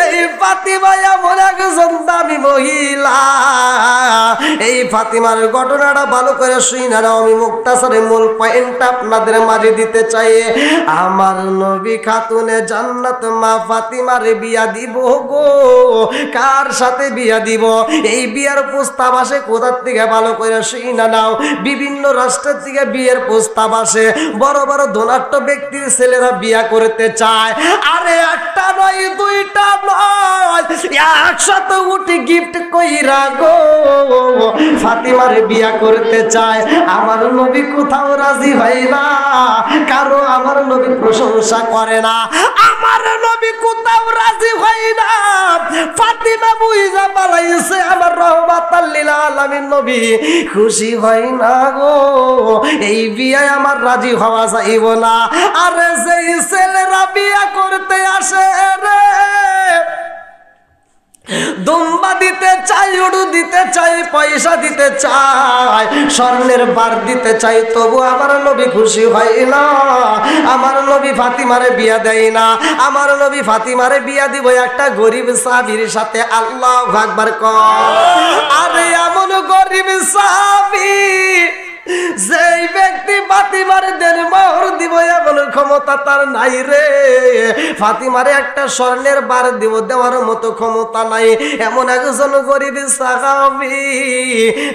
এই ফাতিমা এমন একজন দামি মহিলা। এই ফাতিমার ঘটনাটা ভালো করে শুনে নাও। আমি মুক্তাসারে মূল পয়েন্ট আপনাদের মাঝে দিতে চাই। আমার নবী খাতুনে জান্নাত মা ফাতিমার বিয়া দিব গো। কার সাথে বিয়া দিব? এই বিয়ার প্রস্তাব আসে কোথার থেকে ভালো করে শুনে নাও। বিভিন্ন রাষ্ট্রের থেকে বিয়ের প্রস্তাব আসে। বড় বড় ধনাঢ্য ব্যক্তির ছেলেরা বিয়া করতে চায়। আরে একটা নয় দুইটা নয়, একসাথে উঠে গিফট কইরা গো ফাতিমার বিয়া করতে চায়। আমার নবী কোথাও রাজি হয় না, কারো আমার নবী প্রশংসা করে না। আমার নবী কোথাও রাজি হয় না। ফাতিমা বুইজা পালাইছে আমার রহমাতাল লিল আলামিন নবী খুশি হয় না গো। এই বিয়ায় আমার রাজি হওয়া যাইব না। আরে যেই ছেলেরা বিয়া করতে আসে রে, দুম্বা দিতে চাই, উড়ু দিতে চাই, পয়সা দিতে চাই, স্বর্ণের বার দিতে চাই, তবু আমার নবী খুশি হয় না। আমার নবী ফাতিমারে বিয়া দেয় না। আমার নবী ফাতিমারে বিয়া দিব একটা গরিব সাহাবীর সাথে। আল্লাহু আকবার কর। আরে এমন গরিব সাহাবী যেই ব্যক্তি ফাতিমারে দেনমোহর দিব এমন ক্ষমতা তার নাই রে। ফাতিমারে একটা স্বর্ণের বার দিব দেওয়ার মতো ক্ষমতা নাই। এমন একজন গরিব সাহাবী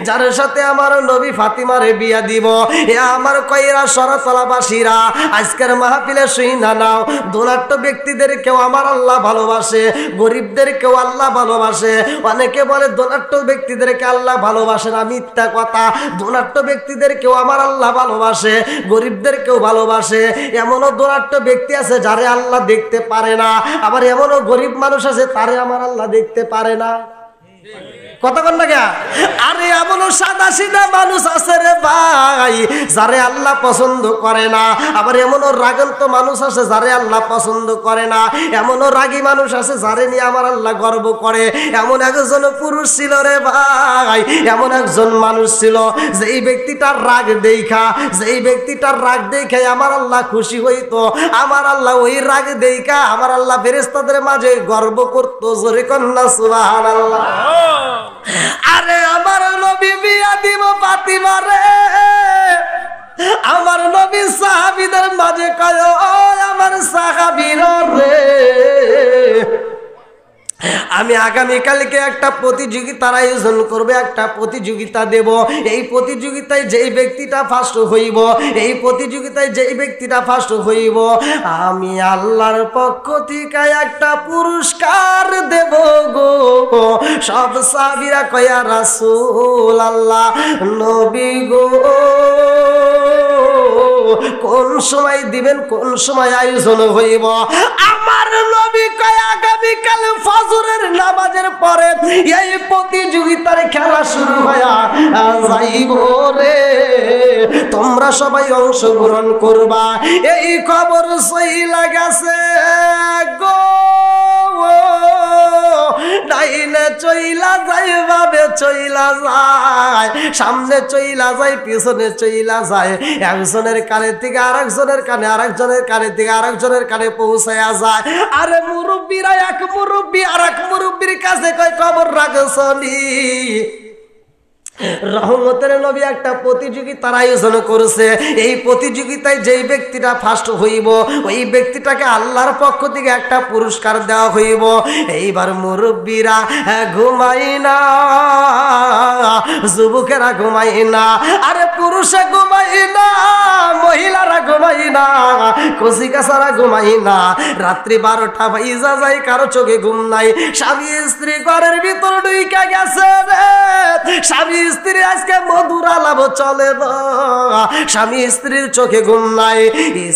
যার সাথে আমার নবী ফাতিমারে বিয়া দিব। এ আমার কইরা সরাতলাবাসীরা আজকের মাহফিলে শুইনা নাও। ধনাঢ্য ব্যক্তিদেরকেও আমার আল্লাহ ভালোবাসে, গরিবদেরকেও আল্লাহ ভালোবাসে। অনেকে বলে ধনাঢ্য ব্যক্তিদেরকে আল্লাহ ভালোবাসে না, মিথ্যা কথা। ধনাঢ্য ব্যক্তিদের কেউ আমার আল্লাহ ভালোবাসে, গরিবদেরকেও ভালোবাসে। এমনও ধনাঢ্য ব্যক্তি আছে যারে আল্লাহ দেখতে পারে না, আবার এমনও গরিব মানুষ আছে তারে আমার আল্লাহ দেখতে পারে না। কথা কন না কে? আরে এমনও সাদা সিধা মানুষ আছে রে ভাই যারে আল্লাহ পছন্দ করে না, আবার এমনও রাগান্ত মানুষ আছে যারে আল্লাহ পছন্দ করে না। এমনও রাগী মানুষ আছে যারে নিয়ে আমার আল্লাহ গর্ব করে। এমন একজন পুরুষ ছিল রে ভাই, এমন একজন মানুষ ছিল যেই ব্যক্তিটার রাগ দেখা, যেই ব্যক্তিটার রাগ দেখে আমার আল্লাহ খুশি হইতো। আমার আল্লাহ ওই রাগ দেখা আমার আল্লাহ ফেরেশতাদের মাঝে গর্ব করতো। জোরে কন্যা সুবহানাল্লাহ। আরে আমার নবী বিয়া দিব ফাতিমারে। আমার নবী সাহাবীদের মাঝে কয় ও আমার সাহাবীরা রে, আমি আগামীকালকে একটা প্রতিযোগিতার আয়োজন করবে, একটা প্রতিযোগিতা দেব। এই প্রতিযোগিতায় যেই ব্যক্তিটা ফার্স্ট হইব, এই প্রতিযোগিতায় যেই ব্যক্তিটা ফার্স্ট হইব, আমি আল্লাহর পক্ষ থেকে একটা পুরস্কার দেব গো। সব সাহাবীরা কয়া রাসূল আল্লাহ, নবী গো কোন সময় দিবেন, কোন সময় আয়োজন হইব? আমার নবী কয় আগামীকাল ফজরের নামাজের পরে এই প্রতিযোগিতার খেলা শুরু হয়া যাইব রে, তোমরা সবাই অংশগ্রহণ করবা। এই খবর সইলা গেছে গো, ডাইনে চইলা যায়, বাবে চইলা যায়, সামনে চইলা যায়, পিছনে চইলা যায়, একজনের কানে থেকে আরেকজনের কানে, আরেকজনের কানে থেকে আরেকজনের কানে পৌঁছায়া যায়। আরে মুরব্বীরা এক মুরব্বী আর এক মুরব্বীর কাছে কয় খবর রাখছনি, রহমতের নবী একটা প্রতিযোগিতার আয়োজন করেছে। এই প্রতিযোগিতায় যেই ব্যক্তিটা ফার্স্ট হইব ওই ব্যক্তিটাকে আল্লাহর পক্ষ থেকে একটা পুরস্কার দেওয়া হইব। এইবার মুরব্বীরা ঘুমাই না, যুবকেরা ঘুমাই না, আরে পুরুষে ঘুমাই না, মহিলারা ঘুমাই না, কচিকাচারা ঘুমাই না। রাত্রি 12টা বাজা যায়, কারো চোখে ঘুম নাই। স্বামী স্ত্রী ঘরের ভিতর ঢুইকা গেছে রে। স্বামী স্ত্রী আজকে মধুর আলাপ চলে না, স্বামী স্ত্রীর চোখে ঘুম নাই।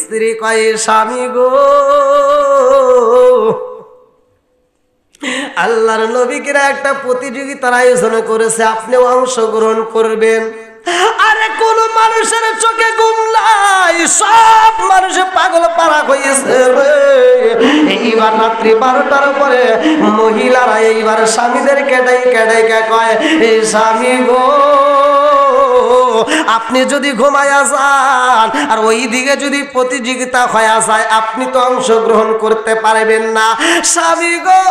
স্ত্রী কয় স্বামী গো, আল্লাহর নবীরা একটা প্রতিযোগিতার আয়োজন করেছে, আপনিও অংশগ্রহণ করবেন। আরে কোন মানুষের চোখে ঘুম নাই, সব মানুষে পাগল পারা হয়েছে রে। এইবার রাত্রি 12টার পরে মহিলারা এইবার স্বামীদের কেডাই কেডাই কয়, এই স্বামী গো আপনি যদি ঘুমায়া যান আর ওই দিকে যদি প্রতিযোগিতা হয়ে যায় আপনি তো অংশগ্রহণ করতে পারবেন না। স্বামী গো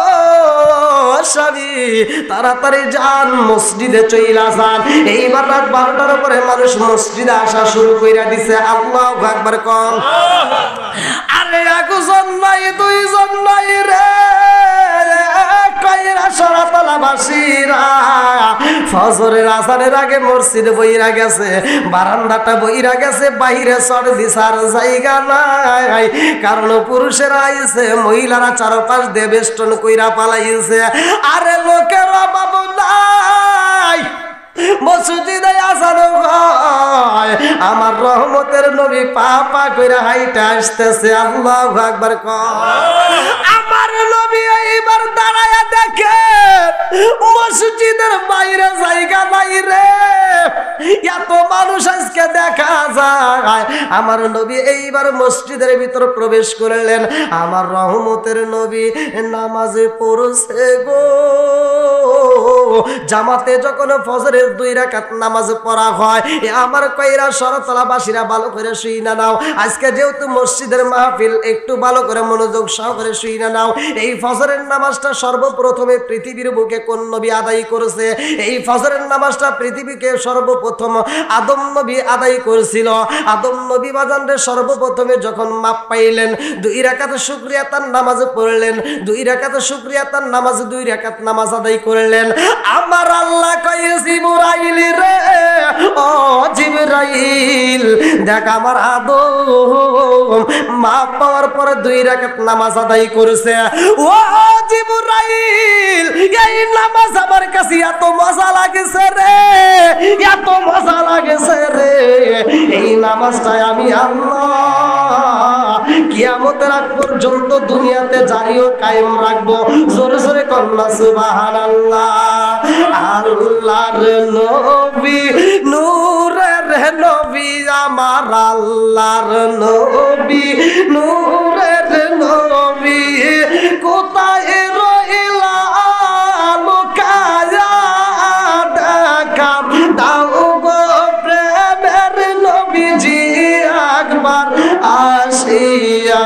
স্বামী, তাড়াতাড়ি যান, মসজিদে চইলা যান। এইবার রাত 12টার পরে মানুষ মসজিদে আসা শুরু কইরা দিছে। আল্লাহু আকবার কোন। আরে একজন নাই দুইজন নাই রে, কইরা সরাতলাবাসীরা ফজরের আজানের আগে মসজিদে বইরা গেছে, বারান্দাটা বইরা গেছে, বাইরে চড় দিছার জায়গা নাই। কারণ পুরুষেরা আইছে, মহিলারা চারপাশ দিয়ে বেষ্টন কইরা পালাইছে। আরে লোকের অভাব নাই, মসজিদে আজান হয়, আমার রহমতের নবী পা পা কইরা হাইটা আসতেছে। আল্লাহু আকবার কর। আমার নবী এইবার দাঁড়ায়া দেখে মসজিদের বাইরে জায়গা নাই রে, এত মানুষ আজকে দেখা যায়। আমার নবী এইবার মসজিদের ভিতর প্রবেশ করলেন। আমার রহমতের নবী নামাজে পড়ছে গো। জামাতে যখন ফজরের 2 রাকাত নামাজ পড়া হয়, আমার কইরা শরতলাবাসীরা ভালো করে শুই না নাও। আজকে যেহেতু মসজিদের মাহফিল, একটু ভালো করে মনোযোগ সহকারে শুই না নাও। এই ফজরের নামাজটা সর্বপ্রথমে পৃথিবীর বুকে কোন নবী আদায় করেছে? এই ফজরের নামাজটা পৃথিবীকে সর্বপ্রথম আদম নবী আদায় করেছিল। আদম নবী বাজানরে সর্বপ্রথমে যখন মাপ পাইলেন, 2 রাকাত শুকরিয়া তার নামাজ পড়লেন, 2 রাকাত শুকরিয়া তার নামাজ, 2 রাকাত নামাজ আদায় করলেন। আমার আল্লাহ কয়ে জিবরাইল রে, ও জিবরাইল দেখ আমার আদম মাপ পাওয়ার পরে 2 রাকাত নামাজ আদায় করেছে। ও জিবরাইল, এই নামাজ আমার কাছে এত মজা লাগেছে রে, এত মজা লাগেছে রে, এই নামাজটাই আমি আল্লাহ কিয়ামতের আগ পর্যন্ত দুনিয়াতে জারিও কায়েম রাখবো। জোরে জোরে কন্যা সুবহানাল্লাহ। আল্লাহর নবী, নূরের নবী, আমার আল্লাহর নবী, নূরের নবী, কোথায় রইলা লুকায়া দেখাম দাও গো প্রেমের নবীজি একবার আসিয়া।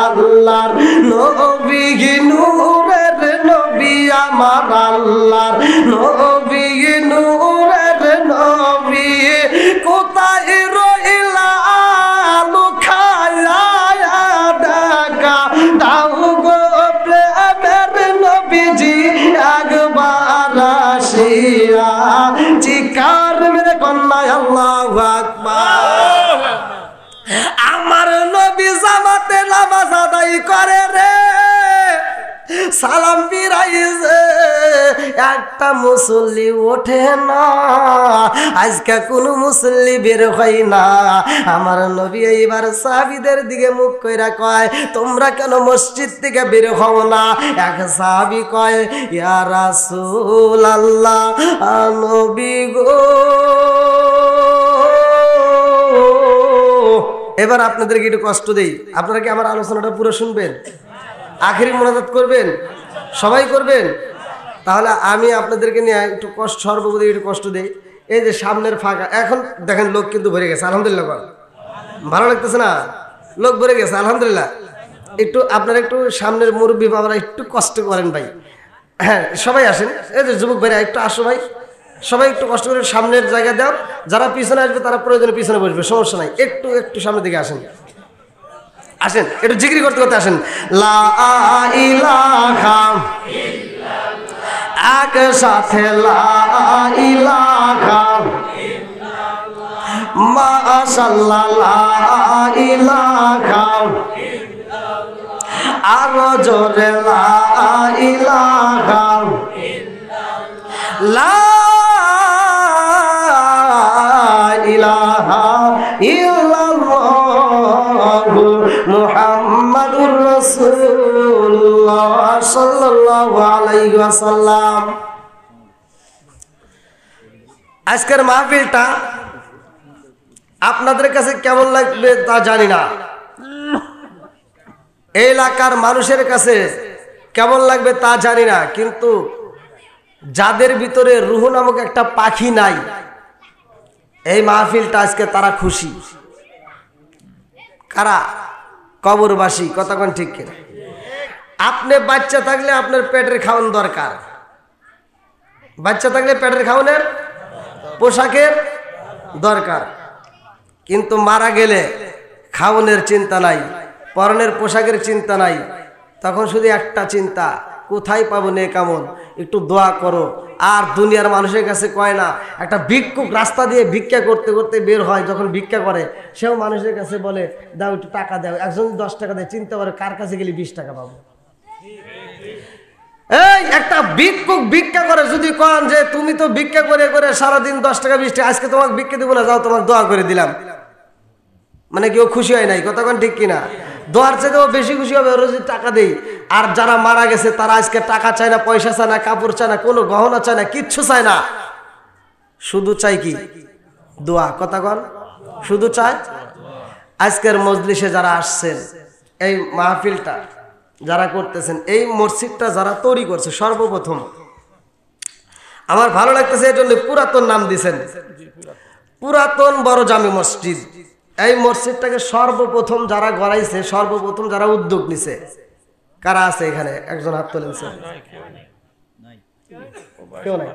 আল্লাহর নবী, নূরের নবী, আমার আল্লাহর নবী, নূরের নবী, কোথায় রইলা লুকায়া দেখা দাও গো প্রেমের নবীজি একবার আসিয়া। চিৎকার মেরে কন্যা আল্লাহু আকবার। আমার নবী জামাতে নামাজ আদায় করে রে, সালাম ফিরাইছে, একটা মুসল্লি ওঠে না। আজকে কোন মুসল্লি বের হয় না। আমার নবী এইবার সাহাবীদের দিকে মুখ কইরা কয়, তোমরা কেন মসজিদ থেকে বের হও না? এক সাহাবী কয়, ইয়া রাসূলুল্লাহ, নবী গো। এবার আপনাদেরকে একটু কষ্ট দেই, আপনারা কি আমার আলোচনাটা পুরো শুনবেন? আখেরি মোনাজাত করবেন? সবাই করবেন? তাহলে আমি আপনাদেরকে নিয়ে একটু কষ্ট, সর্বপ্রতি একটু কষ্ট দেই। এই যে সামনের ফাঁকা, এখন দেখেন লোক কিন্তু ভরে গেছে, আলহামদুলিল্লাহ। ভালো লাগতেছে না? লোক ভরে গেছে, আলহামদুলিল্লাহ। একটু আপনারা একটু সামনের মুরব্বী বাবারা একটু কষ্ট করেন ভাই। হ্যাঁ, সবাই আসেন। এই যে যুবক ভাইরা একটু আসো ভাই, সবাই একটু কষ্ট করে সামনের জায়গা দাও। যারা পিছনে আসবে তারা প্রয়োজনে পিছনে বসবে, সমস্যা নাই। একটু একটু সামনের দিকে আসেন, আসেন, একটু জিকির করতে করতে আসেন। লা ইলাহা ইল্লাল্লাহ, একসাথে লা ইলাহা ইল্লাল্লাহ, মাশাআল্লাহ লা ইলাহা ইল্লাল্লাহ, আরো জোরে লা ইলাহা ইল্লাল্লাহ, লা ইলাহা ইল্লাল্লাহু মুহাম্মাদুর রাসূলুল্লাহ সাল্লাল্লাহু আলাইহি ওয়াসাল্লাম। আজকের মাহফিলটা আপনাদের কাছে কেমন লাগবে তা জানি না, এই এলাকার মানুষের কাছে কেমন লাগবে তা জানি না, কিন্তু যাদের ভিতরে রূহ নামক একটা পাখি নাই, এই মাহফিলটা আজকে তারা খুশি। কারা? কবরবাসী। কথা কোন ঠিক কিনা? আপনি বাচ্চা থাকলে আপনার পেটের খাওয়ান দরকার, বাচ্চা থাকলে পেটের খাওয়ানোর পোশাকের দরকার, কিন্তু মারা গেলে খাওয়ানোর চিন্তা নাই, পরনের পোশাকের চিন্তা নাই, তখন শুধু একটা চিন্তা, কোথায় পাবো নেক আমল, একটু দোয়া করো। আর দুনিয়ার মানুষের কাছে কয় না, একটা ভিক্ষুক রাস্তা দিয়ে ভিক্ষা করতে করতে বের হয়, যখন ভিক্ষা করে সেও মানুষের কাছে বলে দাও একটু টাকা দাও। একজন 10 টাকা দেয়, চিন্তা করে কার কাছে গেলে 20 টাকা পাবো। এই একটা ভিক্ষুক ভিক্ষা করে, যদি কন যে তুমি তো ভিক্ষা করে করে সারাদিন 10 টাকা 20 টাকা, আজকে তোমাকে ভিক্ষা দিব না, যাও তোমাকে দোয়া করে দিলাম, মানে কেউ খুশি হয় নাই। কথা কোন ঠিক কিনা? দোয়ার চেয়েও বেশি খুশি হবে রোজ টাকা দেই। আর যারা মারা গেছে তারা আজকে টাকা চায় না, পয়সা চায় না, কাপড় চায় না, কোনো গহনা চায় না, কিচ্ছু চায় না, শুধু চাই কি? দোয়া। কথা কন, শুধু চায়। আজকের মজলিসে যারা আসছেন, এই মাহফিলটা যারা করতেছেন, এই মসজিদটা যারা তৈরি করছে, সর্বপ্রথম আমার ভালো লাগতেছে এই জন্য পুরাতন নাম দিয়েছেন, পুরাতন বড় জামে মসজিদ। এই মসজিদটাকে সর্বপ্রথম যারা গড়াইছে, সর্বপ্রথম যারা উদ্যোগ নিছে, কারা আছে এখানে? একজন হাত তোলেন। কেউ নাই?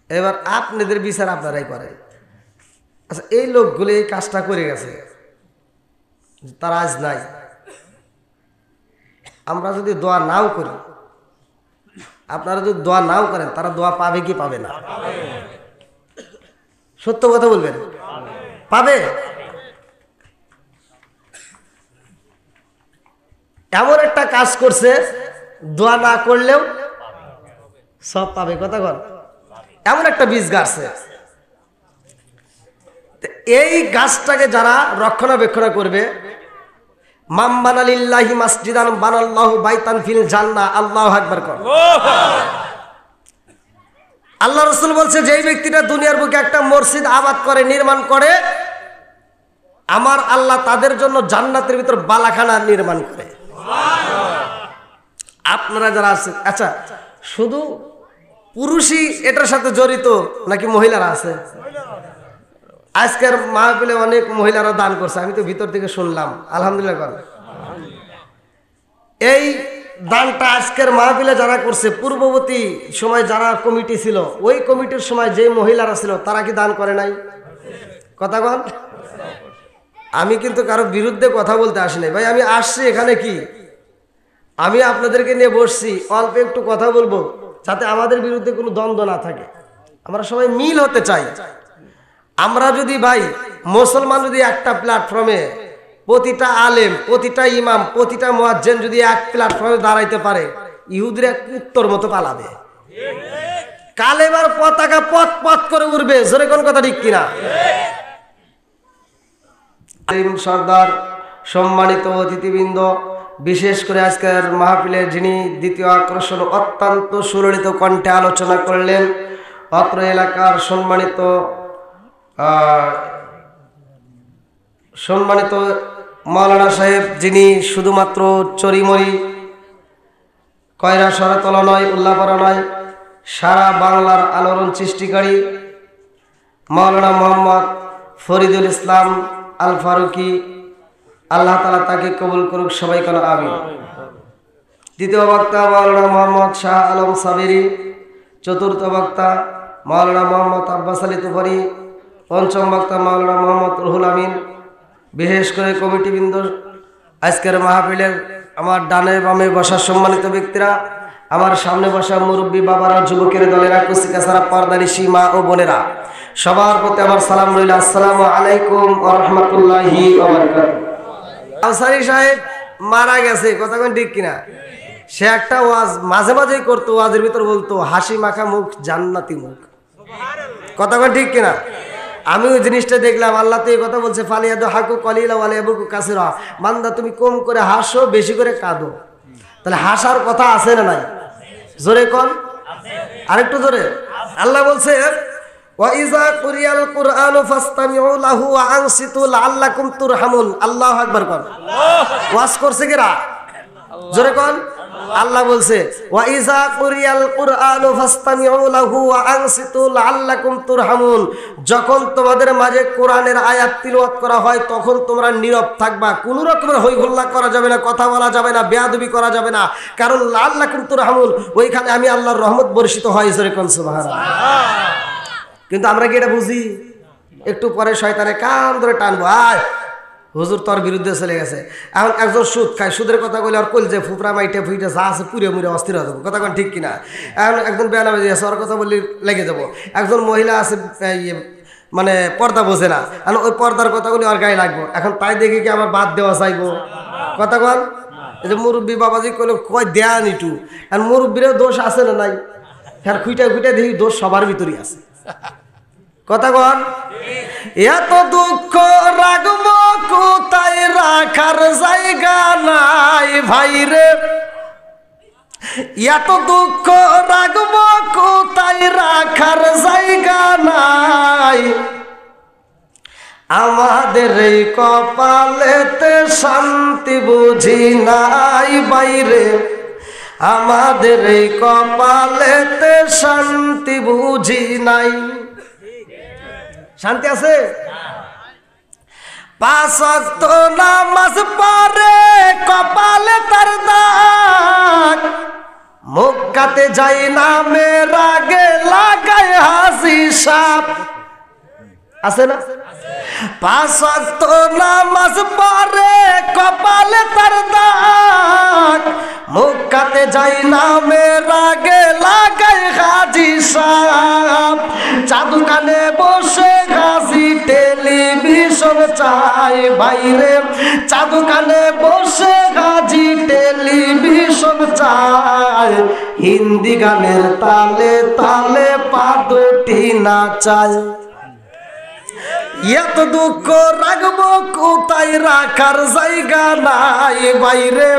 এবার আপনাদের বিচার আপনারাই করেন। আচ্ছা, এই লোকগুলো এই কাজটা করে গেছে, তারা আজ নাই। আমরা যদি দোয়া নাও করি, আপনারা যদি দোয়া নাও করেন, তারা দোয়া পাবে কি পাবে না? সত্য কথা বলবেন, পাবে। এমন একটা কাজ করছে, দোয়া না করলেও সব পাবে। কথা বল, এমন একটা বীজ গাছছে। এই গাছটাকে যারা রক্ষণাবেক্ষণ করবে, মাম বানালিল্লাহি মাসজিদান বানাল্লাহু বাইতান ফিল জান্নাহ, আল্লাহু আকবার কর। আল্লাহ রাসূল বলছে, যেই ব্যক্তিটা দুনিয়ার বুকে একটা মসজিদ আবাদ করে, নির্মাণ করে, আমার আল্লাহ তাদের জন্য জান্নাতের ভিতর বালাখানা নির্মাণ করে। আপনারা যারা আছেন, আচ্ছা শুধু পুরুষই এটার সাথে জড়িত নাকি মহিলারা আছে? আজকের মাহফিলে অনেক মহিলারা দান করছে, আমি তো ভিতর থেকে শুনলাম, আলহামদুলিল্লাহ। এই দানটা আজকের মাহফিলে যারা করছে, পূর্ববর্তী সময় যারা কমিটি ছিল, ওই কমিটির সময় যে মহিলারা ছিল, তারা কি দান করে নাই? কথা বল। আমি কিন্তু কারো বিরুদ্ধে কথা বলতে আসি নাই ভাই, আমি আসছি এখানে কি, আমি আপনাদেরকে নিয়ে বসছি, অল্প একটু কথা বলবো, যাতে আমাদের বিরুদ্ধে কোনো দ্বন্দ্ব না থাকে। আমরা সবাই মিল হতে চাই। আমরা যদি ভাই মুসলমান যদি একটা প্ল্যাটফর্মে, প্রতিটা আলেম, প্রতিটা ইমাম, প্রতিটা মুয়াজ্জিন যদি এক প্ল্যাটফর্মে দাঁড়াইতে পারে, ইহুদিরা কুত্তর মতো পালাবে। কালেমার পতাকা পথ পথ করে উড়বে। জোরে কোন কথা ঠিক কিনা? সর্দার, সম্মানিত অতিথিবৃন্দ, বিশেষ করে আজকের মাহফিলের যিনি দ্বিতীয় আকর্ষণ, অত্যন্ত সুললিত কণ্ঠে আলোচনা করলেন, অত্র এলাকার সম্মানিত মাওলানা সাহেব, যিনি শুধুমাত্র চরিমরি কয়রা সরাতলা নয়, উল্লাপাড়া নয়, সারা বাংলার আলোড়ন সৃষ্টিকারী মাওলানা মোহাম্মদ ফরিদুল ইসলাম আল ফারুকি, আল্লাহ তাআলা তাকে কবুল করুক, সবাই কেন আমিন। দ্বিতীয় বক্তা মাওলানা মোহাম্মদ শাহ আলম সাবেরি, চতুর্থ বক্তা মাওলানা মোহাম্মদ আব্বাস আলী তুফারি, পঞ্চম বক্তা মাওলানা মোহাম্মদ রুহুল আমিন। বিশেষ করে কমিটিবৃন্দ, আজকের মাহফিলের আমার ডানে বামে বসা সম্মানিত ব্যক্তিরা, আমার সামনে বসা মুরব্বী বাবারা, যুবকের দলেরা, কুচিকাছাড়া পর্দানিশী মা ও বোনেরা, সবার প্রতি আমার সালাম রইল। আসসালামু আলাইকুম ওয়া রাহমাতুল্লাহি ওয়া বারাকাতুহু। আনসারী সাহেব মারা গেছে, কথা কোন ঠিক কিনা? সে একটা ওয়াজ মাঝে মাঝেই করতো, ওয়াজের ভিতর বলতো হাসি মাখা মুখ জান্নাতি মুখ। কথা কোন ঠিক কিনা? আমি ওই জিনিসটা দেখলাম। আল্লাহ তো এই কথা বলছে, ফালিয়াদু হাকু কলিলা ওয়া লিয়াবকু কাসিরা, বান্দা তুমি কম করে হাসো, বেশি করে কাঁদো। তাহলে হাসার কথা আছে না নাই? জোরে কোন, আরেকটু জোরে। আল্লাহ বলছে, ওয়া ইযা কুরিয়াল কুরআনু ফাসতামিউ লাহু ওয়া আনসিতু লাআল্লাকুম তুরহামুন। আল্লাহু আকবার কোন। ওয়াজ করছে কিরা? জোরে কোন। আল্লাহ বলছে ওয়া ইযা কুরিয়াল কুরআনু ফাসতামিউ লাহু ওয়া আনসিতু লাআল্লাকুম তুরহামুন, যখন তোমাদের মাঝে কোরআনের আয়াত তিলাওয়াত করা হয় তখন তোমরা নীরব থাকবা, কোনো রকমের হই হল্লা করা যাবে না, কথা বলা যাবে না, বেয়াদবি করা যাবে না, কারণ লাআল্লাকুম তুরহামুন, ওইখানে আমি আল্লাহর রহমত বর্ষিত হয়। জোরে কোন সুবহানাল্লাহ। কিন্তু আমরা কি এটা বুঝি? একটু পরে শয়তানে কান ধরে টানবো, আয় হুজুর তোর বিরুদ্ধে চলে গেছে। এখন একজন সুদ খায়, সুদের কথা বলে আর কল যে ফুপরা মাইটে ফুইটে যা আছে পুড়ে মুড়ে অস্থির হয়ে যাবো, কথা কোন ঠিক কিনা? এখন একজন বেয়ানাবাজি আছে, ওর কথা বললে লেগে যাবো। একজন মহিলা আছে মানে পর্দা বোঝে না, এখন ওই পর্দার কথাগুলি আর গায়ে লাগবো। এখন তাই দেখে কি আমার বাদ দেওয়া চাইবো? কথা কন, এই যে মুরব্বী বাবাজি কইলে কয় দেয়ান ইটু, আর মুরব্বীরও দোষ আছে না নাই? হ্যাঁ, খুঁটা খুঁটা দেখি দোষ সবার ভিতরেই আছে। কথা কন, এত দুঃখ রাখবো কোথায় রাখার জায়গা নাই ভাইরে, এত দুঃখ রাখবো কোথায় রাখার জায়গা নাই, আমাদের এই কপালেতে শান্তি বুঝি নাই বাইরে, আমাদের এই কপালেতে শান্তি বুঝি নাই। শান্তি আছে? 5 ওয়াক্ত নামাজ পড়ে কপালে তার দাগ, মক্কাতে যাই নামের আগে লাগায় হাসি সাপ। আছে না? 5 ওয়াক্ত নামাজ পড়ে কপালে তার দাগ, মক্কাতে যাই নামের আগে লাগায় হাসি সাপ, জাদু কানে বসে হাসি টেলিভিশন চাই বাইরে, জাদু কানে বসে হাসি টেলিভিশন চাই, হিন্দি গানের তালে তালে পা দুটি নাচায়, এত দুঃখ রাখবো কোথায় রাখার জায়গা নাই বাইরে,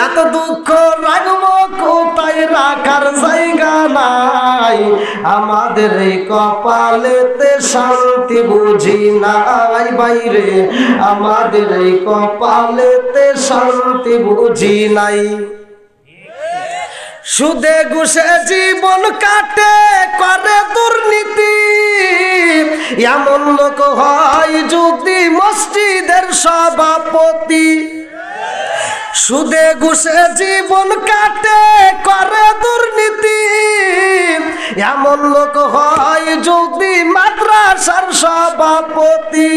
এত দুঃখ রাখবো কোথায় রাখার জায়গা নাই, আমাদের এই কপালেতে শান্তি বুঝি নাই বাইরে, আমাদের এই কপালেতে শান্তি বুঝি নাই। সুদে ঘুষে জীবন কাটে করে দুর্নীতি, এমন লোক হয় যদি মসজিদের সভাপতি, সুদে ঘুষে জীবন কাটে করে দুর্নীতি, এমন লোক হয় যদি মাদ্রাসার সভাপতি,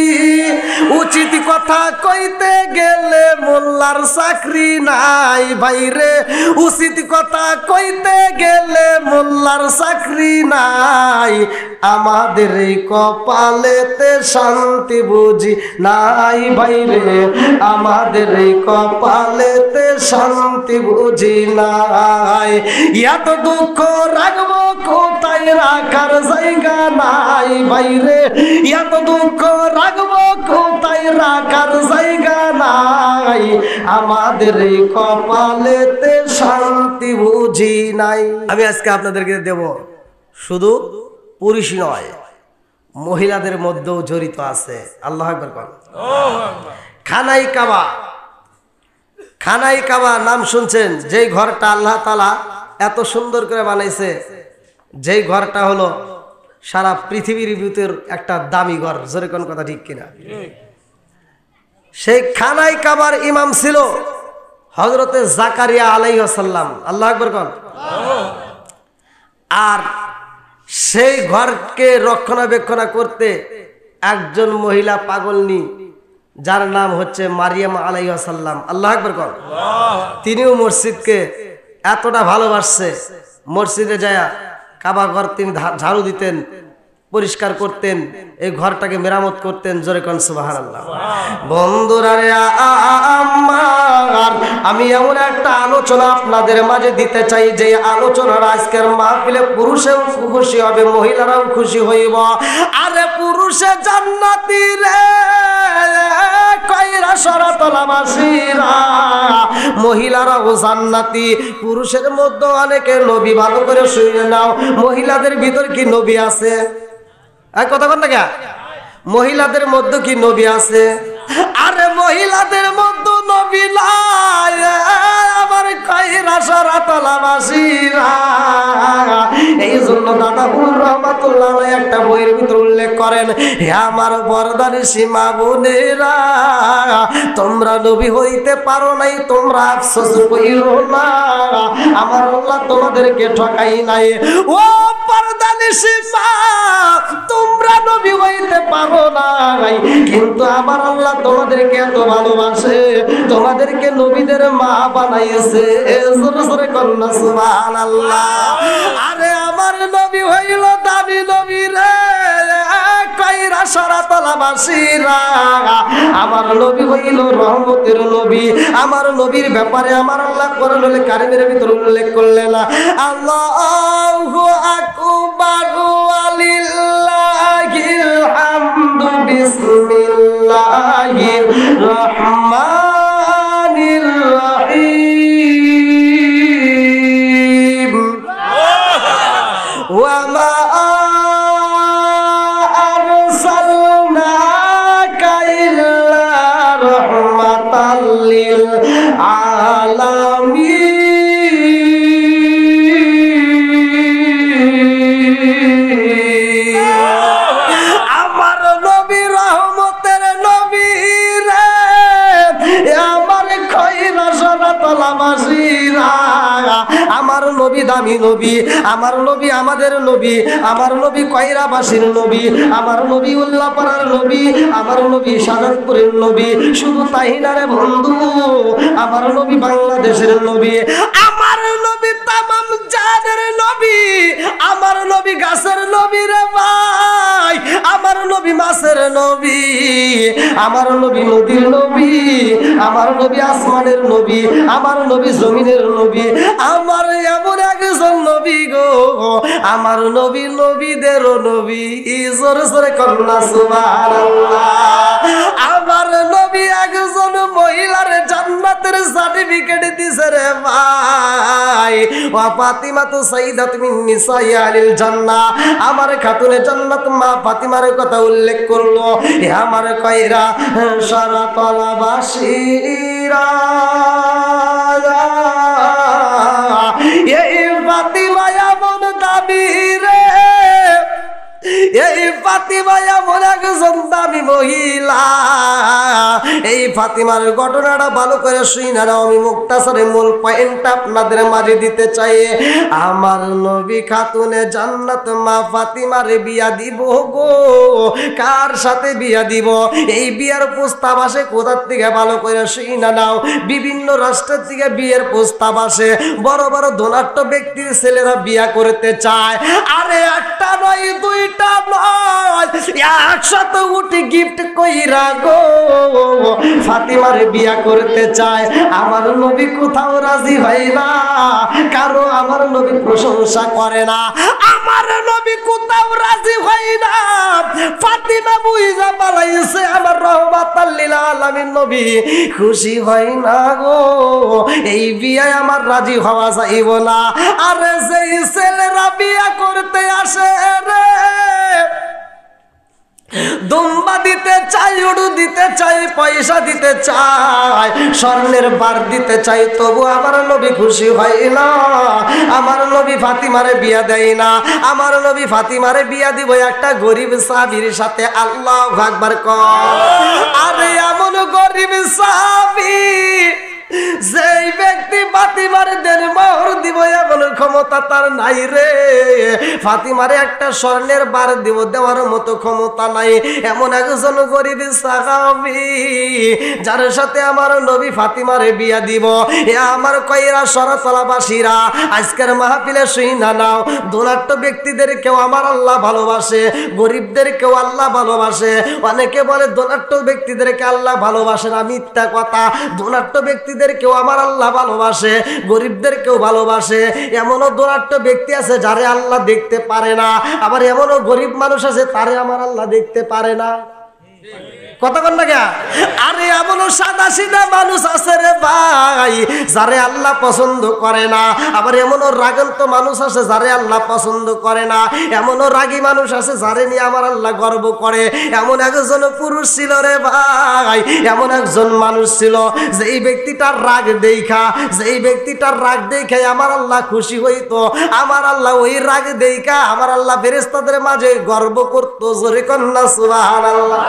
উচিত কথা কইতে গেলে মোল্লার চাকরি নাই বাইরে, উচিত কথা কইতে গেলে মোল্লার চাকরি নাই, আমাদের এই কপালেতে শান্তি বুঝি নাই বাইরে, আমাদের এই কপালেতে শান্তি বুঝি নাই, এত দুঃখ রাখবো কোথায় রাখার জায়গা নাই বাইরে, এত দুঃখ রাখবো কোথায় রাখার জায়গা নাই, আমাদের এই কপালেতে শান্তি বুঝি নাই। আমি আজকে আপনাদেরকে দেব শুধু পুরুষ নয়, মহিলাদের মধ্যেও জড়িত আছে। আল্লাহু আকবার বলেন। খানাই কাবা, খানাই কাবা নাম শুনছেন? যেই ঘরটা আল্লাহ তাআলা এত সুন্দর করে বানাইছে, যেই ঘরটা হলো সারা পৃথিবীর ভিতর একটা দামি ঘর। জোরে কোন কথা ঠিক কিনা? সেই খানাই কাবার ইমাম ছিল হযরতে জাকারিয়া আলাইহিস সালাম। আল্লাহু আকবার বলেন। আর সেই ঘরকে রক্ষণাবেক্ষণ করতে একজন মহিলা পাগলনি, যার নাম হচ্ছে মারিয়াম আলাইহিস সালাম। আল্লাহু আকবার বলেন। তিনিও মসজিদকে এতটা ভালোবাসছে, মসজিদে যায় কাবা ঘর তিনি ঝাড়ু দিতেন, পরিষ্কার করতেন, এই ঘরটাকে মেরামত করতেন। জোরে কোন সুবহানাল্লাহ। বন্ধুরা রে আমার, আমি এমন একটা আলোচনা আপনাদের মাঝে দিতে চাই, যে আলোচনার আজকের মাহফিলে পুরুষেও খুশি হবে, মহিলারাও খুশি হইব। আরে পুরুষে জান্নাতি রে কইরা শরতলাবাসীরা, মহিলারাও জান্নাতি। পুরুষের মধ্যে অনেকে নবী, ভালো করে শুনে নাও, মহিলাদের ভিতর কি নবী আছে? কথা বল না কে? মহিলাদের মধ্যে কি নবী আছে? আরে মহিলাদের মধ্যে নবী নাই, আমার কইরা শরতলাবাসীরা। এই জন্য দাদাবুর রহমাতুল্লাহ একটা বইয়ের ভিতর উল্লেখ করেন, হে আমার পর্দানিশী মা বোনেরা, তোমরা নবী হইতে পারো নাই, তোমরা আফসোস কইরো না, আমার আল্লাহ তোমাদেরকে ঠকাই নাই। ও পর্দানিশী মা, তোমরা নবী হইতে পারো নাই, কিন্তু আমার আল্লাহ তোমাদেরকে এত ভালোবাসে, তোমাদেরকে নবীদের মা বানাইছে। জোরে জোরে কন্যা সুবহানাল্লাহ। আরে আমার নবী হইল দামি নবী রে কইরা শরতলাবাসীরা। আমার নবী হইল রহমতের নবী। আমার নবীর ব্যাপারে আমার আল্লাহ কোরআনুল কারীমের ভিতর উল্লেখ করলেন, আল্লাহু আকবার ওয়ালিল্লাহিল হামদু বিসমিল্লাহির রহমানির রহিম ওয়া মা আরসালনাকা ইল্লা রাহমাতাল লিল আলামিন। আমার নবী রহমতের নবী রে, আমার খয়রা শরতলাবাসীরা। আমার নবী দামি নবী, আমার নবী আমাদের নবী, আমার নবী কয়রাবাসীর নবী, আমার নবী উল্লাপাড়ার নবী, আমার নবী সাজাদপুরের নবী। শুধু তাই না রে বন্ধু, আমার নবী বাংলাদেশের নবী, আমার নবী তামাম জাহানের নবী, আমার নবী গাছের নবী রে ভাই, আমার নবী মাছের নবী, আমার নবী নদীর নবী, আমার নবী আসমানের নবী, আমার নবী জমিনের নবী, আমার এমন একজন নবী গো, আমার নবী নবীদেরও নবী। জোরে জোরে কন্যা সুবহানাল্লাহ। আমার নবী একজন মহিলার জান্নাতের সার্টিফিকেট দিছে রে ভাই। ওয়া ফাতিমাতু সাইয়্যিদাতু মিন নিসাই আহলিল জান্নাহ। আমার খাতুনে জান্নাত মা ফাতিমার কথা উল্লেখ করলো। এ আমার কয়রা শরতলাবাসীরা, এই ফাতিমা এমন দাবি রে, এই ফাতিমা এমন একজন দামি মহিলা। এই ফাতিমার ঘটনাটা ভালো করে শুনে নাও, আমি মুক্তাসারে মূল পয়েন্টটা আপনাদের মাঝে দিতে চাই। আমার নবী খাতুনে জান্নাত মা ফাতিমারে বিয়া দিব গো। কার সাথে বিয়া দিব? এই বিয়ার প্রস্তাব আসে কোথার থেকে ভালো করে শুনে নাও। বিভিন্ন রাষ্ট্রের থেকে বিয়ের প্রস্তাব আসে, বড় বড় ধনাঢ্য ব্যক্তির ছেলেরা বিয়া করতে চায়। আরে একটা নয় দুইটা নয়, একসাথে উঠে গিফট কইরা গো ফাতিমারে বিয়া করতে চায়। আমার নবী কোথাও রাজি হয় না, কারো আমার নবী প্রশংসা করে না, আমার নবী কোথাও রাজি হয় না। ফাতিমা বুইজা পালাইছে আমার রহমাতাল লিল আলামিন নবী খুশি হয় না গো। এই বিয়ায় আমার রাজি হওয়া যাইব না। আরে যেই ছেলেরা বিয়া করতে আসে রে, দুম্বা দিতে চাই, উড়ু দিতে চাই, পয়সা দিতে চাই, স্বর্ণের বার দিতে চাই, তবু আমার নবী খুশি হয় না। আমার নবী ফাতিমারে বিয়া দেয় না। আমার নবী ফাতিমারে বিয়া দিব একটা গরিব সাহাবীর সাথে। আল্লাহু আকবার কর। আরে এমন গরিব সাহাবী যেই ব্যক্তি ফাতিমারে দেন মোহর দিব এমন ক্ষমতা তার নাই রে। ফাতিমারে একটা স্বর্ণের বার দিব দেওয়ার মতো ক্ষমতা নাই। এমন একজন গরিব সাহাবী যার সাথে আমার নবী ফাতিমারে বিয়া দিব। এ আমার কয়রা শরতলাবাসীরা, আজকের মাহফিলে শুইনা নাও। ধনাঢ্য ব্যক্তিদের কেউ আমার আল্লাহ ভালোবাসে, গরিবদের কেউ আল্লাহ ভালোবাসে। অনেকে বলে ধনাঢ্য ব্যক্তিদেরকে আল্লাহ ভালোবাসে না, মিথ্যা কথা। ধনাঢ্য ব্যক্তিদের কেউ আমার আল্লাহ ভালোবাসে, গরিবদের কেউ ভালোবাসে। এমনও ধনাঢ্য ব্যক্তি আছে যারে আল্লাহ দেখতে পারে না, আবার এমনও গরিব মানুষ আছে তারে আমার আল্লাহ দেখতে পারে না। কথা বল না কে? আরে এমনও সাদা সিধা মানুষ আছে রে ভাই যারে আল্লাহ পছন্দ করে না, আবার এমনও রাগান্ত মানুষ আছে যারে আল্লাহ পছন্দ করে না, এমনও রাগী মানুষ আছে যারে নিয়ে আমার আল্লাহ গর্ব করে। এমন একজন পুরুষ ছিল রে ভাই, এমন একজন মানুষ ছিল যেই ব্যক্তিটার রাগ দেখা, যেই ব্যক্তিটার রাগ দেখে আমার আল্লাহ খুশি হইতো, আমার আল্লাহ ওই রাগ দেখা আমার আল্লাহ ফেরেশতাদের মাঝে গর্ব করতো। জোরে কন্যা সুবহানাল্লাহ।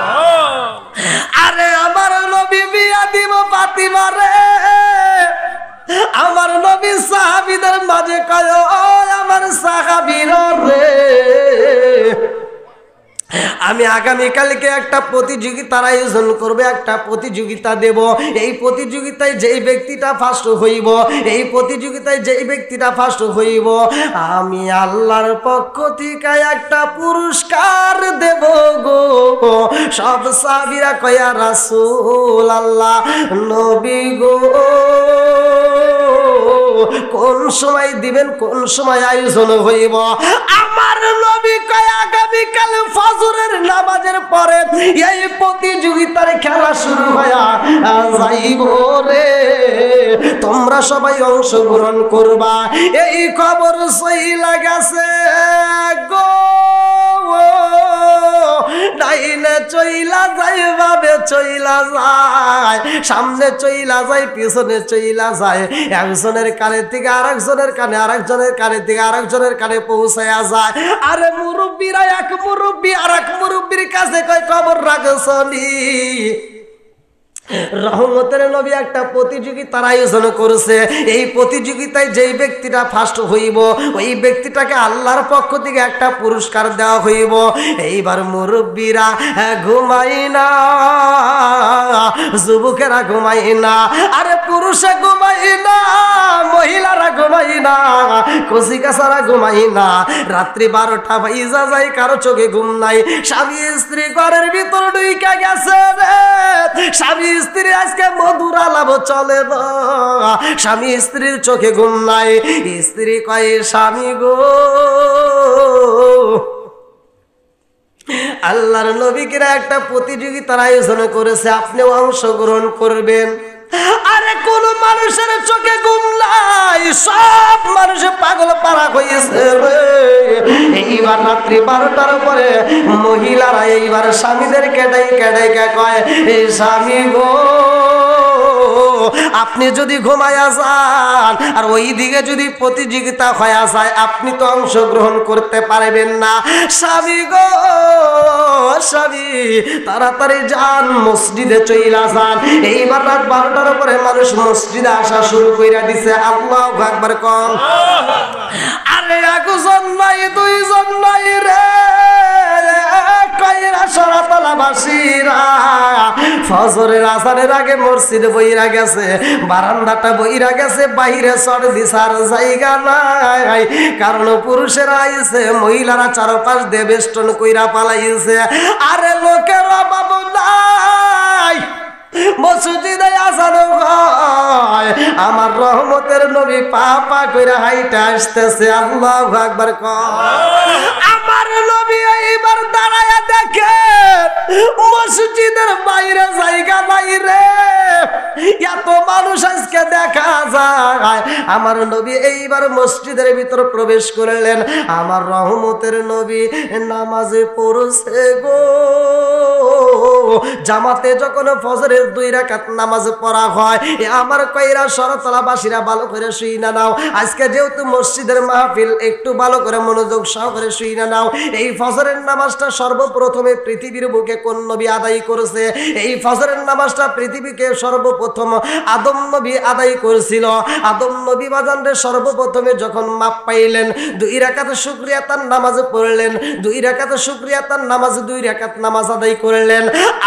আরে আমার নবী বিয়া দিব ফাতিমা রে, আমার নবী সাহাবীদের মাঝে কয় ও আমার সাহাবীরা রে, আমি আগামীকালকে একটা প্রতিযোগিতার আয়োজন করবে, একটা প্রতিযোগিতা দেব। এই প্রতিযোগিতায় যেই ব্যক্তিটা ফার্স্ট হইব, এই প্রতিযোগিতায় যেই ব্যক্তিটা ফার্স্ট হইব, আমি আল্লাহর পক্ষ থেকে একটা পুরস্কার দেব গো। সব সাহাবীরা কয়া রাসূল আল্লাহ, নবী গো কোন সময় দিবেন, কোন সময় আয়োজন হইব? আমার নবী কয় আগামীকাল ফজরের নামাজের পরে এই প্রতিযোগিতার খেলা শুরু হয়া যাইব রে, তোমরা সবাই অংশগ্রহণ করবা। এই খবর সইলা গেছে গো, ডাইনে চইলা যায়, ভাবে চইলা যায়, সামনে চইলা যায়, পিছনে চইলা যায়, একজনের কানে থেকে আরেকজনের কানে, আরেকজনের কানে থেকে আরেকজনের কানে পৌঁছায়া যায়। আরে মুরব্বীরা এক মুরব্বী আর এক মুরব্বীর কাছে কয় খবর রাখছনি, রহমতের নবী একটা প্রতিযোগিতার আয়োজন করেছে। এই প্রতিযোগিতায় যেই ব্যক্তিটা ফার্স্ট হইব ওই ব্যক্তিটাকে আল্লাহর পক্ষ থেকে একটা পুরস্কার দেওয়া হইব। এইবার মুরব্বীরা ঘুমাই না, যুবকেরা ঘুমাই না, আরে পুরুষে ঘুমাই না, মহিলারা ঘুমাই না, কচিকাচারা ঘুমাই না। রাত্রি 12টা বাজা যায়, কারো চোখে ঘুম নাই। স্বামী স্ত্রী ঘরের ভিতর ঢুইকা গেছে রে, স্বামী স্ত্রী আজকে মধুর আলাপ চলে না, স্বামী স্ত্রীর চোখে ঘুম নাই। স্ত্রী কয় স্বামী গো, আল্লাহর নবীরা একটা প্রতিযোগিতার আয়োজন করেছে, আপনিও অংশগ্রহণ করবেন। আরে কোন মানুষের চোখে ঘুম নাই, সব মানুষ পাগল পারা হয়েছে রে। এইবার রাত্রি 12টার পরে মহিলারা এইবার স্বামীদেরকে ডাইকা কয় এই স্বামী গো, আপনি যদি ঘুমায়া যান আর ওই দিকে যদি প্রতিযোগিতা হয়ে যায়, আপনি তো অংশগ্রহণ করতে পারবেন না। স্বামী গো স্বামী, তাড়াতাড়ি যান, মসজিদে চইলা যান। এইবার রাত 12টার পরে মানুষ মসজিদে আসা শুরু কইরা দিছে। আল্লাহু আকবার কোন। আরে একজন নাই, দুইজন নাই রে, কইরা সরাতলাবাসীরা ফজরের আজানের আগে মসজিদে বইরা গেছে, বারান্দাটা বইরা গেছে, বাইরে চড় দিছার জায়গা নাই, কারণ পুরুষেরা আইছে, মহিলারা চারপাশ দিয়ে বেষ্টন কইরা পালাইছে। আরে লোকের অভাব নাই, মসজিদে আজানো হয়, আমার রহমতের নবী পা পা কইরা হাইটা আসতেছে। আল্লাহু আকবার কর। আমার নবী এইবার দাঁড়ায়া দেখে মসজিদের বাইরে জায়গা নাই রে, এত মানুষ আজকে দেখা যায়। আমার নবী এইবার মসজিদের ভিতর প্রবেশ করলেন। আমার রহমতের নবী নামাজে পড়ছে গো। জামাতে যখন ফজরের 2 রাকাত নামাজ পড়া হয়, আমার কইরা শরতলাবাসীরা ভালো করে শুই না নাও। আজকে যেহেতু মসজিদের মাহফিল, একটু ভালো করে মনোযোগ সহকারে শুই না নাও। এই ফজরের নামাজটা সর্বপ্রথমে পৃথিবীর বুকে কোন নবী আদায় করেছে? এই ফজরের নামাজটা পৃথিবীকে সর্বপ্রথম আদম নবী আদায় করেছিল। আদম নবী বাজানরে সর্বপ্রথমে যখন মাপ পাইলেন, 2 রাকাত শুকরিয়াতার নামাজ পড়লেন, 2 রাকাত শুকরিয়াতার নামাজ, 2 রাকাত নামাজ আদায় করলেন।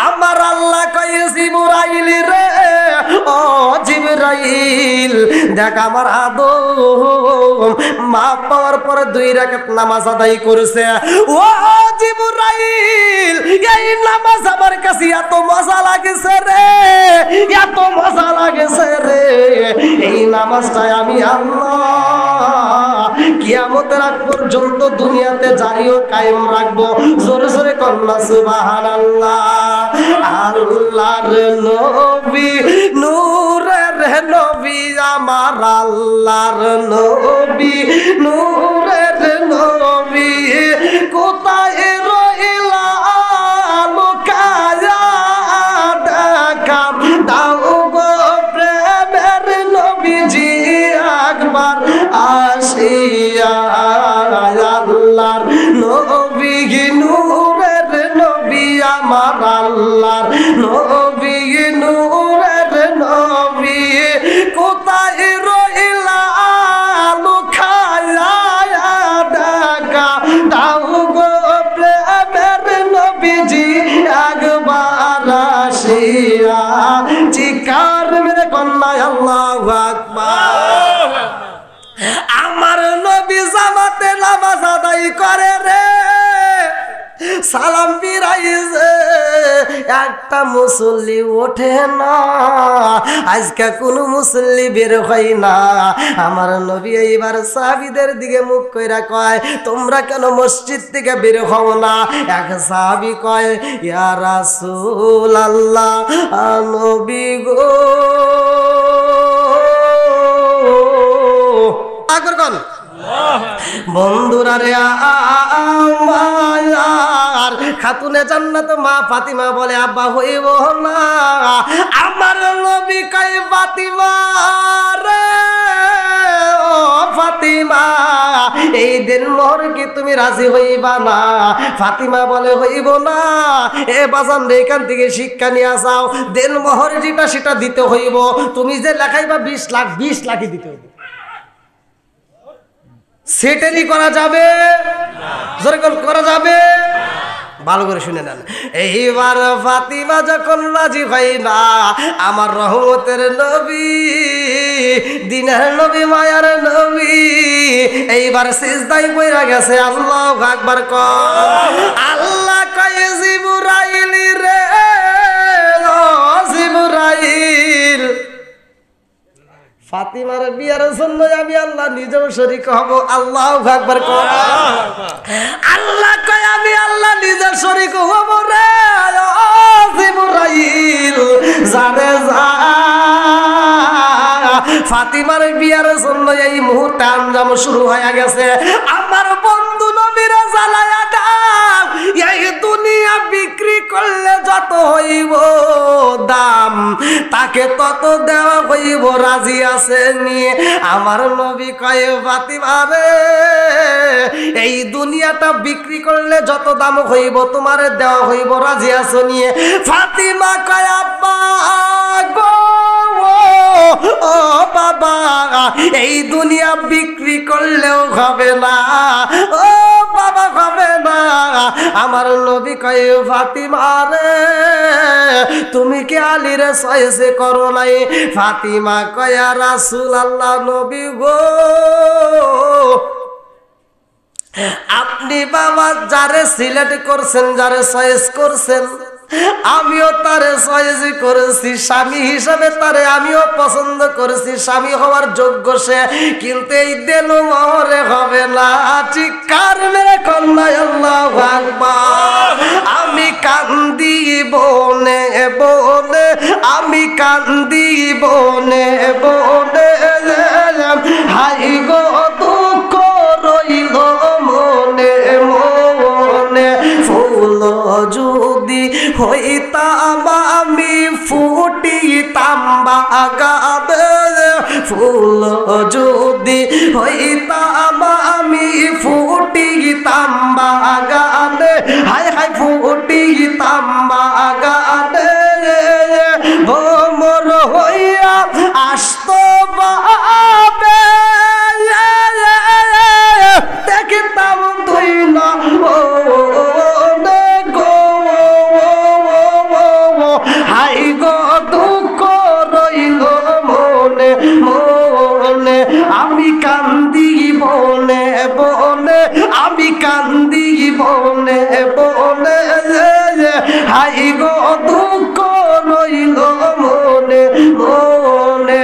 আমার আল্লাহ কয় জিবরাইল রে, ও জিবরাইল দেখ আমার আদম মাপ পাওয়ার পরে 2 রাকাত নামাজ আদায় করেছে। ও জিবরাইল, এই নামাজ আমার কাছে এত মজা লাগেছে রে, এত মজা লাগেছে রে, এই নামাজটাই আমি আল্লাহ কিয়ামতের আগ পর্যন্ত দুনিয়াতে জারিও কায়েম রাখবো। জোরে জোরে কন্যা সুবহানাল্লাহ। আল্লাহর নবী নূরের নবী আমার আল্লাহর নবী নূরের নবী কোথায় রইলা লুকায়া দেখাম দাও গো প্রেমের নবীজি একবার আসিয়া। আল্লাহর নবী নূরের নবী আমার আল্লাহর নবী নূরের নবী কোথায় রইলা লুকায়া দেখা দাও গো প্রেমের নবীজি একবার আসিয়া। চিৎকার মেরে কন্যা আল্লাহু আকবার। আমার নবী জামাতে নামাজ আদায় করে রে, সালাম ফিরাইছে, একটা মুসল্লি ওঠে না। আজকে কোন মুসল্লি বের হয় না। আমার নবী এইবার সাহাবীদের দিকে মুখ কইরা কয়, তোমরা কেন মসজিদ থেকে বের হও না? এক সাহাবী কয়, ইয়া রাসূলুল্লাহ নবী গো। আগর কোন বন্ধুরা রে আমার খাতুনে জান্নাত মা ফাতিমা বলে, আব্বা হইব না। আমার নবী কয়, ফাতিমা রে ও ফাতিমা, এই দিন মোর কি তুমি রাজি হইবা না? ফাতিমা বলে, হইব না। এ বাজান রে, এখান থেকে শিক্ষা নিয়ে আসাও। দিন মোহর যেটা সেটা দিতে হইব। তুমি যে লেখাইবা 20 লাখ, 20 লাখই দিতে হইব। সেটেলি করা যাবে? জোরে করা যাবে? ভালো করে শুনে নেন। এইবার ফাতিমা যখন রাজি হয় না, আমার রহমতের নবী, দিনের নবী, মায়ার নবী এইবার সিজদায় পড়ে গেছে। আল্লাহু আকবার কর। আল্লাহ কয়, জিবরাইল রে ও জিবরাইল, ফাতিমার বিয়ার জন্য আমি আল্লাহ নিজেও শরীক হব। আল্লাহু আকবার কর। আল্লাহ কয়, আমি আল্লাহ নিজে শরীক হব রে ও জিবরাইল, জানে যা ফাতিমার বিয়ার জন্য এই মুহূর্তে আঞ্জাম শুরু হয়ে গেছে। আমার বন্ধু নবীরা জ্বালায়া দাও, এই দুনিয়া বিক্রি করলে যত হইব দাম, তাকে তত দেওয়া হইব, রাজি আছে নিয়ে। আমার নবী কয়, ফাতিমা রে, এই দুনিয়াটা বিক্রি করলে যত দাম হইব তোমার দেওয়া হইব, রাজি আছো নিয়ে? ফাতিমা কয়, আব্বা গো ও বাবা, এই দুনিয়া বিক্রি করলেও হবে না, ও বাবা হবে না। আমার নবী কয়, ফাতিমা রে, তুমি কি আলীর চয়েসে করো নাই? ফাতিমা কয়, রাসূলুল্লাহ নবী গো, আপনি বাবা যারে সিলেক্ট করছেন, যারে চয়েস করছেন, আমিও তারে চয়েস করেছি স্বামী হিসাবে, তারে আমিও পছন্দ করেছি, স্বামী হওয়ার যোগ্য সে, কিন্তু এই দেন মহরে হবে না। চিৎকার মেরে কন্যা আল্লাহু আকবার। আমি কান্দি বনে বনে, আমি কান্দি বনে বনে, হাই গো দুঃখ রইল মনে মনে। ফুল যদি হইতাম আমি ফুটিতাম বাগানে, ফুল যদি হইতাম আমি ফুটিতাম বাগানে, হাই হাই ফুটিতাম বাগানে। ভ্রমর হইয়া আসতো বাবে, দেখিতাম তুই না হাই গো দুঃখ রইল মনে মনে। আমি কান্দি বনে বনে, আমি কান্দি বনে বনে, হাই গো দুঃখ রইল মনে মনে।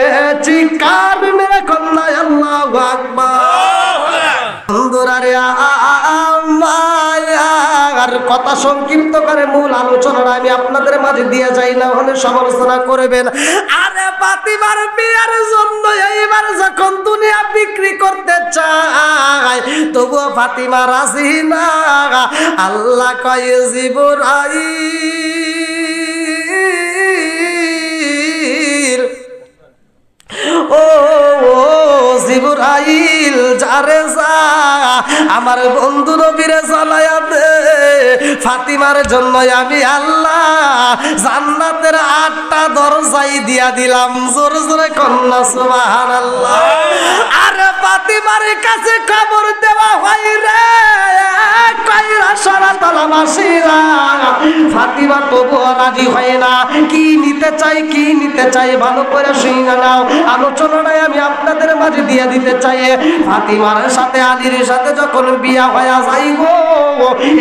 কথা সংক্ষিপ্ত করে মূল আলোচনাটা আমি আপনাদের মাঝে দিয়ে যাই, না হলে সমালোচনা করবেন। আরে ফাতিমার বিয়ার জন্য এইবার যখন দুনিয়া বিক্রি করতে চায় তবুও ফাতিমা রাজি না। আল্লাহ কয় জিবরাইল, ও জিবরাইল যারে যা আমার বন্ধু নবীরে জ্বালায়া দে, ফাতিমার জন্য আমি আল্লাহ জান্নাতের 8টা দরজাই দিয়া দিলাম। জোরে জোরে কন্যা সুবহানাল্লাহ। আরে ফাতিমার কাছে খবর দেওয়া হয় রে কইরা সারা তালামাসিরা, ফাতিমা তবুও রাজি হয় না। কি নিতে চাই ভালো করে শুনে নাও, আলোচনাটাই আমি আপনাদের মাঝে দিয়ে দিতে চাই। ফাতিমার সাথে আলীর সাথে যখন বিয়া হয়ে যায় গো,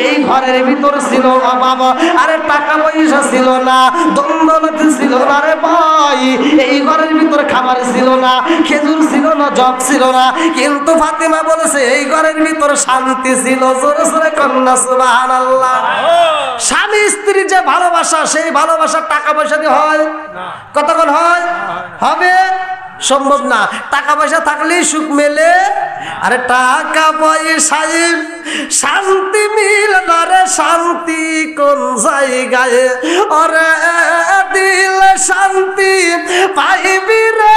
এই ঘরের ভিতর ছিল না বাবা, আরে টাকা পয়সা ছিল না, দন্দলতি ছিল না রে ভাই, এই ঘরের ভিতর খাবার ছিল না, খেজুর ছিল না, জব ছিল না, কিন্তু ফাতিমা বলেছে এই ঘরের ভিতর শান্তি ছিল। জোরে জোরে কন্যা সুবহানাল্লাহ। স্বামী স্ত্রীর যে ভালোবাসা, সেই ভালোবাসা টাকা পয়সা দিয়ে হয়? কতক্ষণ হয়? হবে? সম্ভব না। টাকা পয়সা থাকলেই সুখ মেলে, আরে টাকা পয়সায় শান্তি মিলে না রে, শান্তি কোন জায়গায়? ওরে দিল শান্তি পাইবি রে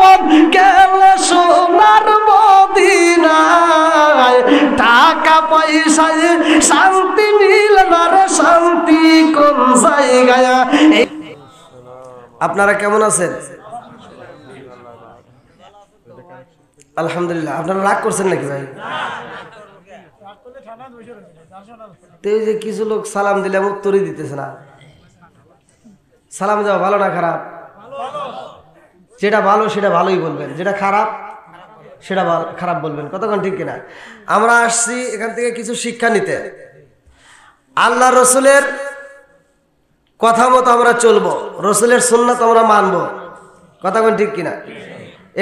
মন গেলে সোনার মদিনায়, টাকা পয়সায় শান্তি মিলে না রে, শান্তি কোন জায়গায়? আপনারা কেমন আছেন? আলহামদুলিল্লাহ। আপনারা রাগ করছেন নাকি ভাই? এই যে কিছু লোক সালাম দিলে উত্তরই দিতেছে না। সালাম দেওয়া ভালো না খারাপ? যেটা ভালো সেটা ভালোই বলবেন, যেটা খারাপ সেটা খারাপ বলবেন। কতক্ষণ ঠিক কিনা? আমরা আসছি এখান থেকে কিছু শিক্ষা নিতে। আল্লাহ রসুলের কথা মতো আমরা চলবো, রসুলের সুন্নাত আমরা মানবো। কতক্ষণ ঠিক কিনা?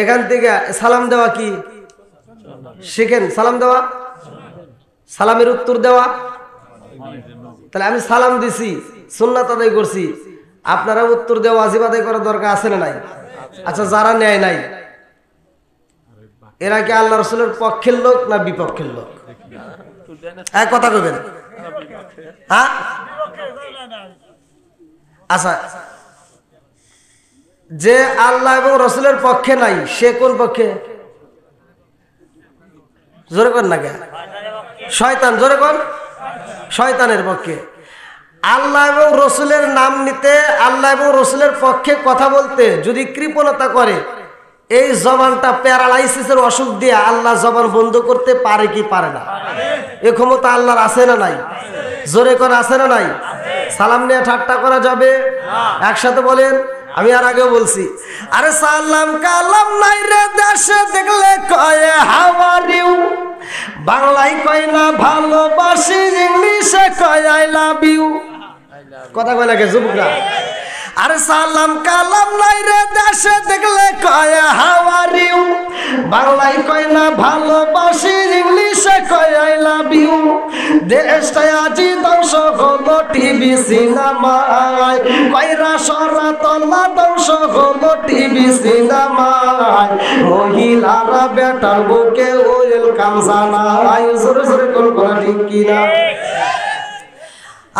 এখান থেকে সালাম দেওয়া কি শিখেন, সালাম দেওয়া, সালামের উত্তর দেওয়া। তাহলে আমি সালাম দিছি, সুন্নাত আদায় করছি, আপনারা উত্তর দেওয়া ওয়াজিব আদায় করার দরকার আছে না নাই? আচ্ছা, যারা নেয় নাই এরা কি আল্লাহ রসুলের পক্ষের লোক না বিপক্ষের লোক? এক কথা কইবেন। হ্যাঁ, আচ্ছা, যে আল্লাহ এবং রসুলের পক্ষে নাই সে কোন পক্ষে? জোরে কর না কে? শয়তান। জোরে কর, শয়তানের পক্ষে। আল্লাহ এবং রসুলের নাম নিতে, আল্লাহ এবং রসুলের পক্ষে কথা বলতে যদি কৃপণতা করে, এই জবানটা প্যারালাইসিসের অসুখ দিয়ে আল্লাহ জবান বন্ধ করতে পারে কি পারে না? এ ক্ষমতা আল্লাহর আছে না নাই? জোরে করে আছে না নাই? সালাম নিয়ে ঠাট্টা করা যাবে? একসাথে বলেন। আমি আর আগে বলছি, আরে সালাম কালাম নাই রে দেশে দেখলে কয় হাউ আর ইউ, বাংলায় কয় না ভালোবাসি, ইংলিশে কয় আই লাভ ইউ। কথা কয় না কে যুবকরা? আরে সালাম কালাম নাই রে দেশে দেখলে কয় হাউ আর ইউ, বাংলায় কয় না ভালোবাসি, ইংলিশে কয় আই লাভ ইউ। দেশটায় আজি ধ্বংস হলো টিভি সিনেমায়, কয়রা সরা তলা ধ্বংস হলো টিভি সিনেমায়, মহিলারা বেটার বুকে ওয়েলকাম জানায়। জোরে জোরে কোন কোন ঠিক কিনা?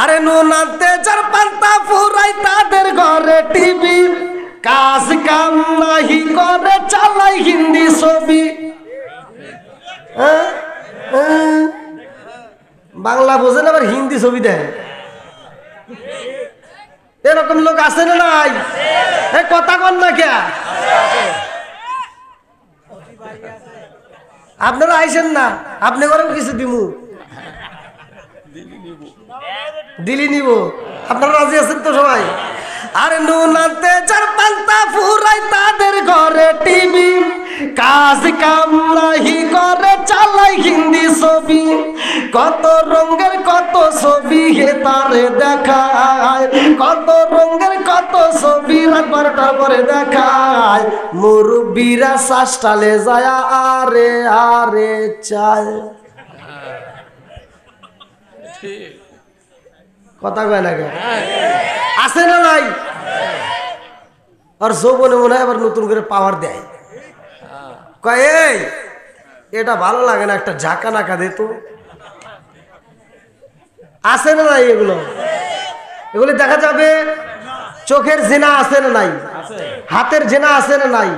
আরে নুন আনতে যার পান্তা ফুরাই তাদের ঘরে টিভি, কাজ কাম নাহি করে চালাই হিন্দি ছবি। বাংলা বোঝে না আবার হিন্দি ছবি দেয়, এরকম লোক আছে না নাই? কথা কন না কে? আপনারা আইসেন না, আপনি করেও কিছু দিমু, দিলি নিব। আপনারা রাজি আছেন তো সবাই? আরে নুন আনতে যার পান্তা ফুরাই তাদের ঘরে টিভি, কাজ কাম নাহি করে চালাই হিন্দি ছবি, কত রঙের কত ছবি হে তারে দেখায়, কত রঙের কত ছবি রাত 12টার পরে দেখায়, মুরব্বীরা শ্বাসটালে যায় আরে আরে চায়। কথা কয় না কেন? আছে না নাই? আর যৌবনে মনে হয় আবার নতুন করে পাওয়ার দেয়, কয় এই এটা ভালো লাগে না, একটা ঝাঁকা নাকা দে তো। আছে না নাই? এগুলি দেখা যাবে। চোখের জেনা আছে না নাই? হাতের জেনা আছে না নাই?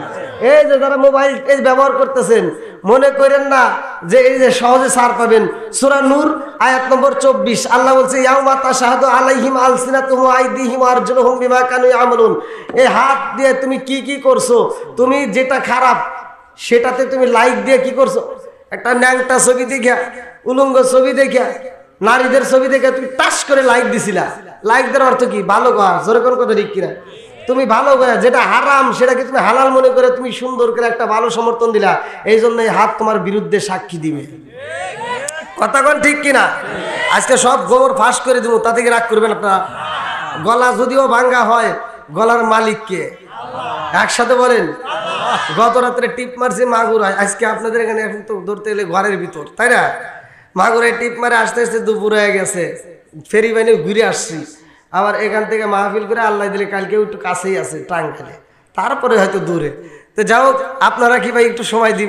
এই যে যারা মোবাইল ব্যবহার করতেছেন, মনে করেন না যে এই যে সহজে ছাড় পাবেন। সূরা নূর আয়াত নম্বর 24 আল্লাহ বলছে, ইয়াউমা তাশহাদু আলাইহিম আলসিনাতুহুম ওয়া আইদিহিম ওয়া আরজুলুহুম বিমা কানু ইয়ামালুন। এই হাত দিয়ে তুমি কি কি করছো, তুমি যেটা খারাপ সেটাতে তুমি লাইক দিয়ে কি করছো? একটা ন্যাংটা ছবি দেখা, উলঙ্গ ছবি দেখা, নারীদের ছবি দেখে তুমি টাস করে লাইক দিছিলা। লাইক দেওয়ার অর্থ কি? ভালো গা, জোরে কোন কথা ঠিক কিনা? তুমি ভালো গা, যেটা হারাম সেটাকে তুমি হালাল মনে করে তুমি সুন্দর করে একটা ভালো সমর্থন দিলা, এই জন্য এই হাত তোমার বিরুদ্ধে সাক্ষী দিবে। কথা কোন ঠিক কিনা? আজকে সব গোবর ফাঁস করে দেবো, তা থেকে রাগ করবেন আপনারা। গলা যদিও ভাঙ্গা হয়, গলার মালিক কে? একসাথে বলেন। গত রাত্রে টিপ মারছে মাগুরায়, আজকে আপনাদের এখানে এখন তো ধরতে এলে ঘরের ভিতর, তাই না? মাগুরায় টিপ মারে আসতে আসতে দুপুর হয়ে গেছে, ফেরি বাইনে ঘুরে আসছি। আবার এখান থেকে মাহফিল করে আল্লাহ দিলে কালকেও একটু কাছেই আছে টাঙ্গাইলে, তারপরে হয়তো দূরে। তো যাও, আপনারা কি ভাই একটু সময় দিবেন?